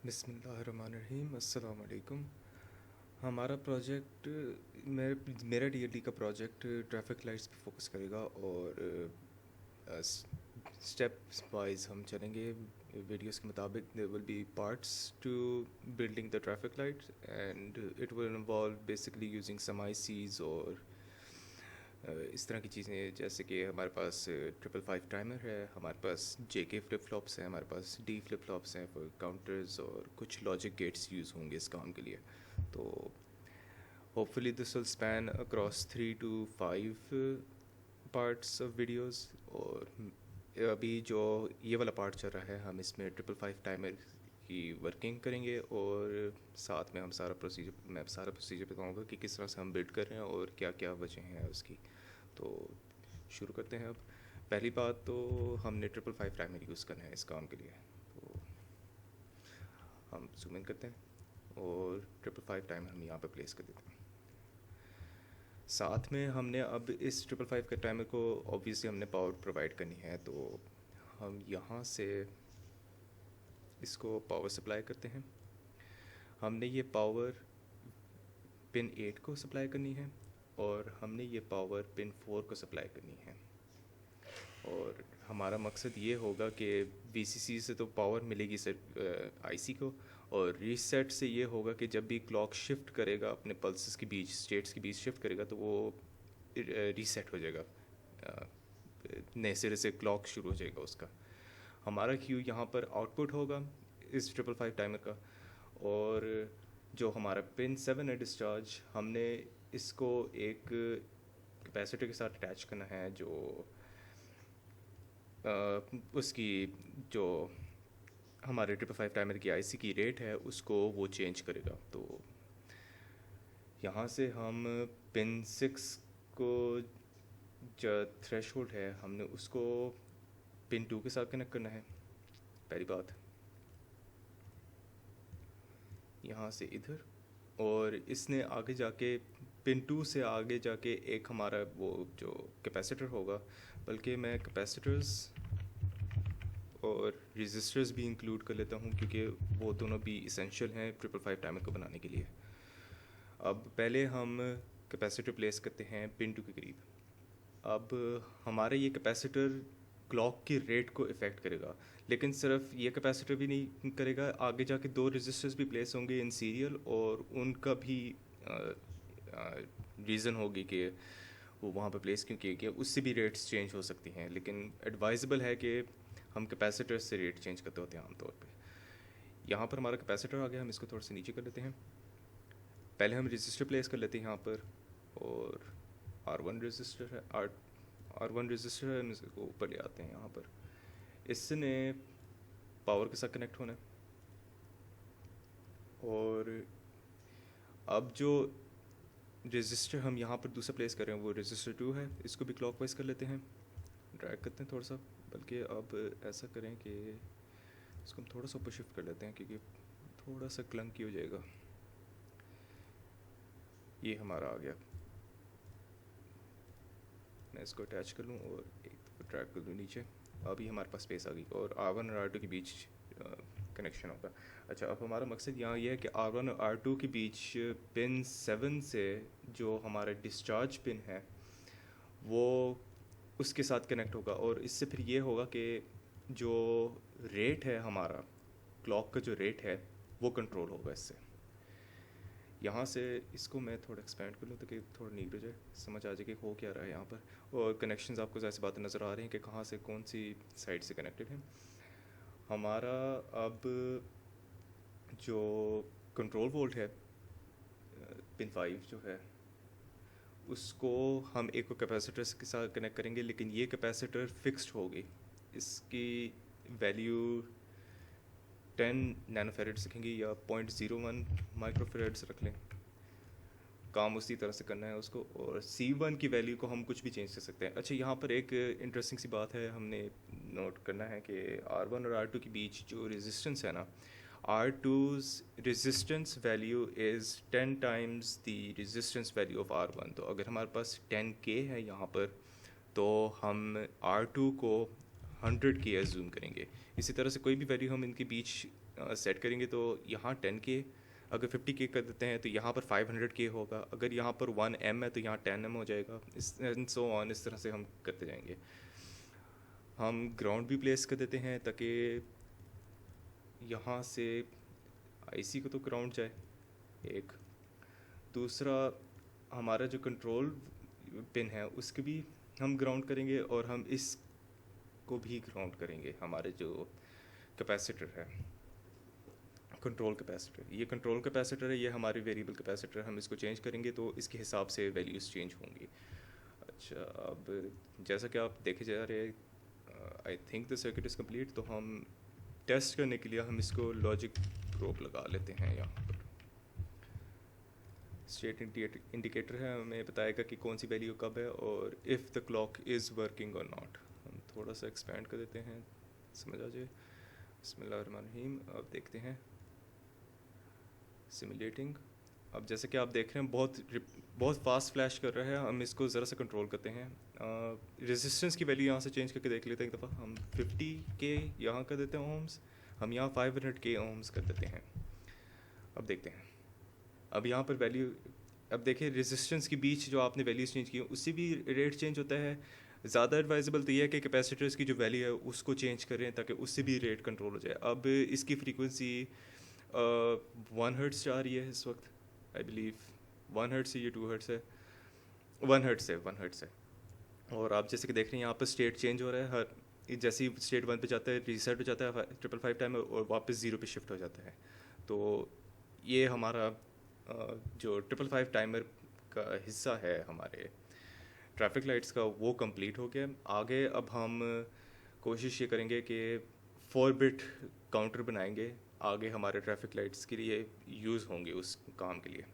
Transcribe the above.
बिस्मिल्लाहिर्रहमानिर्रहीम अस्सलाम वालेकुम। हमारा प्रोजेक्ट मेरा डीएलडी का प्रोजेक्ट ट्रैफिक लाइट्स पे फोकस करेगा और स्टेप्स वाइज हम चलेंगे वीडियोस के मुताबिक। There will be parts to building the traffic light and it will involve basically using some ICs और इस तरह की चीज़ें, जैसे कि हमारे पास 555 टाइमर है, हमारे पास जेके फ्लिप फ्लॉप्स हैं, हमारे पास डी फ्लिप फ्लॉप्स हैं फॉर काउंटर्स, और कुछ लॉजिक गेट्स यूज़ होंगे इस काम के लिए। तो hopefully this will span across 3 to 5 parts of videos. और अभी जो ये वाला पार्ट चल रहा है, हम इसमें 555 टाइमर की वर्किंग करेंगे और साथ में मैं सारा प्रोसीजर बताऊंगा कि किस तरह से हम बिल्ड कर रहे हैं और क्या क्या वजह हैं उसकी। तो शुरू करते हैं। अब पहली बात तो हमने 555 टाइमर यूज़ करना है इस काम के लिए। तो हम जूम इन करते हैं और 555 टाइमर हम यहाँ पर प्लेस कर देते हैं। साथ में हमने अब इस 555 के टाइमर को ऑब्वियसली हमने पावर प्रोवाइड करनी है, तो हम यहाँ से इसको पावर सप्लाई करते हैं। हमने ये पावर पिन 8 को सप्लाई करनी है और हमने ये पावर पिन 4 को सप्लाई करनी है। और हमारा मकसद ये होगा कि वीसीसी से तो पावर मिलेगी सर आईसी को, और रीसेट से ये होगा कि जब भी क्लॉक शिफ्ट करेगा अपने पल्सेस के बीच, स्टेट्स के बीच शिफ्ट करेगा, तो वो रीसेट हो जाएगा, नए सिरे से क्लॉक शुरू हो जाएगा उसका। हमारा क्यू यहाँ पर आउटपुट होगा इस 555 टाइमर का। और जो हमारा पिन 7 है डिस्चार्ज, हमने इसको एक कैपेसिटर के साथ अटैच करना है, जो उसकी जो हमारे 555 टाइमर की आईसी की रेट है उसको वो चेंज करेगा। तो यहाँ से हम पिन 6 को जो थ्रेशोल्ड है, हमने उसको पिन 2 के साथ कनेक्ट करना है। पहली बात यहाँ से इधर, और इसने आगे जाके पिन 2 से आगे जाके एक हमारा वो जो कैपेसिटर होगा, बल्कि मैं कैपेसिटर्स और रेजिस्टर्स भी इंक्लूड कर लेता हूँ क्योंकि वो दोनों भी इसेंशियल हैं 555 टाइमर को बनाने के लिए। अब पहले हम कैपेसिटर प्लेस करते हैं पिन 2 के करीब। अब हमारे ये कैपेसिटर क्लॉक की रेट को इफ़ेक्ट करेगा, लेकिन सिर्फ ये कैपेसिटर भी नहीं करेगा, आगे जाके 2 रेजिस्टर्स भी प्लेस होंगे इन सीरियल, और उनका भी रीज़न होगी कि वो वहाँ पर प्लेस क्यों किए गए, उससे भी रेट्स चेंज हो सकती हैं। लेकिन एडवाइजेबल है कि हम कैपेसिटर से रेट चेंज करते होते हैं आमतौर पे। यहाँ पर हमारा कैपेसिटर आ गया, हम इसको थोड़ा सा नीचे कर लेते हैं। पहले हम रजिस्टर प्लेस कर लेते हैं यहाँ पर, और R1 रजिस्टर है, R1 रजिस्टर है, हम इसको ऊपर ले आते हैं यहाँ पर। इसने पावर के साथ कनेक्ट होना है। और अब जो रजिस्टर हम यहाँ पर दूसरा प्लेस कर रहे हैं वो रजिस्टर 2 है, इसको भी क्लॉकवाइज कर लेते हैं, ड्रैग करते हैं थोड़ा सा। बल्कि अब ऐसा करें कि इसको हम थोड़ा सा ऊपर शिफ्ट कर लेते हैं क्योंकि थोड़ा सा क्लंकी हो जाएगा। ये हमारा आ गया, मैं इसको अटैच कर लूँ और एक ड्रैग कर दूँ नीचे। अभी हमारे पास स्पेस आ गई और R1 और R2 के बीच कनेक्शन होगा। अच्छा, अब हमारा मकसद यहाँ ये है कि R1 और R2 के बीच पिन 7 से जो हमारा डिस्चार्ज पिन है वो उसके साथ कनेक्ट होगा, और इससे फिर ये होगा कि जो रेट है हमारा क्लॉक का, जो रेट है वो कंट्रोल होगा इससे। यहाँ से इसको मैं थोड़ा एक्सपेंड कर लूँ ताकि थोड़ा नीट हो जाए, समझ आ जाए कि हो क्या रहा है यहाँ पर। और कनेक्शंस आपको ज़्यादा बातें नज़र आ रही हैं कि कहाँ से कौन सी साइड से कनेक्टेड है। हमारा अब जो कंट्रोल वोल्ट है पिन 5 जो है, उसको हम एक कैपेसिटर के साथ कनेक्ट करेंगे, लेकिन ये कैपेसिटर फिक्स्ड होगी। इसकी वैल्यू 10 नैनोफेरेड्स रखेंगे या 0.01 माइक्रोफेरेड्स रख लें, काम उसी तरह से करना है उसको। और C1 की वैल्यू को हम कुछ भी चेंज कर सकते हैं। अच्छा, यहाँ पर एक इंटरेस्टिंग सी बात है, हमने नोट करना है कि R1 और R2 के बीच जो रेजिस्टेंस है ना, R2's resistance value is 10 times the resistance value of R1। तो अगर हमारे पास 10K है यहाँ पर, तो हम R2 को 100K एज्यूम करेंगे। इसी तरह से कोई भी वैल्यू हम इनके बीच सेट करेंगे तो यहाँ 10K, अगर 50K कर देते हैं तो यहाँ पर 500K होगा, अगर यहाँ पर 1M है तो यहाँ 10M हो जाएगा, इस एंड सो ऑन, इस तरह से हम करते जाएंगे। हम ग्राउंड भी प्लेस कर देते हैं ताकि यहाँ से आईसी को तो ग्राउंड जाए एक, दूसरा हमारा जो कंट्रोल पिन है उसके भी हम ग्राउंड करेंगे, और हम इस को भी ग्राउंड करेंगे। हमारे जो कैपेसिटर है, कंट्रोल कैपेसिटर, ये कंट्रोल कैपेसिटर है, ये हमारी वेरिएबल कैपेसिटर, हम इसको चेंज करेंगे तो इसके हिसाब से वैल्यूज़ चेंज होंगी। अच्छा, अब जैसा कि आप देखे जा रहे हैं, I think the circuit is complete, तो हम टेस्ट करने के लिए हम इसको लॉजिक प्रोब लगा लेते हैं। यहाँ पर स्टेट इंडिकेटर है, हमें बताएगा कि कौन सी वैल्यू कब है और if the clock is working और नॉट। हम थोड़ा सा एक्सपेंड कर देते हैं, समझ आ जाए। बिस्मिल्लाहिर्रहमानिर्रहीम। अब देखते हैं सिमुलेटिंग। अब जैसे कि आप देख रहे हैं बहुत फास्ट फ्लैश कर रहा है, हम इसको ज़रा सा कंट्रोल करते हैं। रेजिस्टेंस की वैल्यू यहाँ से चेंज करके देख लेते हैं एक दफ़ा। हम 50K यहाँ कर देते हैं ओम्स, हम यहाँ 500K ओम्स कर देते हैं। अब देखते हैं, अब यहाँ पर वैल्यू, अब देखिए रेजिस्टेंस के बीच जो आपने वैल्यूज़ चेंज की उससे भी रेट चेंज होता है। ज़्यादा एडवाइजेबल तो ये है कि कैपेसिटर्स की जो वैल्यू है उसको चेंज करें ताकि उससे भी रेट कंट्रोल हो जाए। अब इसकी फ्रीक्वेंसी 1 हर्ट्ज़ से आ रही है इस वक्त, आई बिलीव 1 हर्ट्ज़ से, ये 2 हर्ट्ज़ है, 1 हर्ट्ज़ से, 1 हर्ट्ज़ से। और आप जैसे कि देख रहे हैं यहाँ पर स्टेट चेंज हो रहा है, हर जैसे ही स्टेट 1 पे जाता है रीसेट हो जाता है 555 टाइम और वापस 0 पे शिफ्ट हो जाता है। तो ये हमारा जो 555 टाइमर का हिस्सा है हमारे ट्रैफिक लाइट्स का, वो कंप्लीट हो गया। आगे अब हम कोशिश ये करेंगे कि 4 बिट काउंटर बनाएंगे, आगे हमारे ट्रैफिक लाइट्स के लिए यूज़ होंगे उस काम के लिए।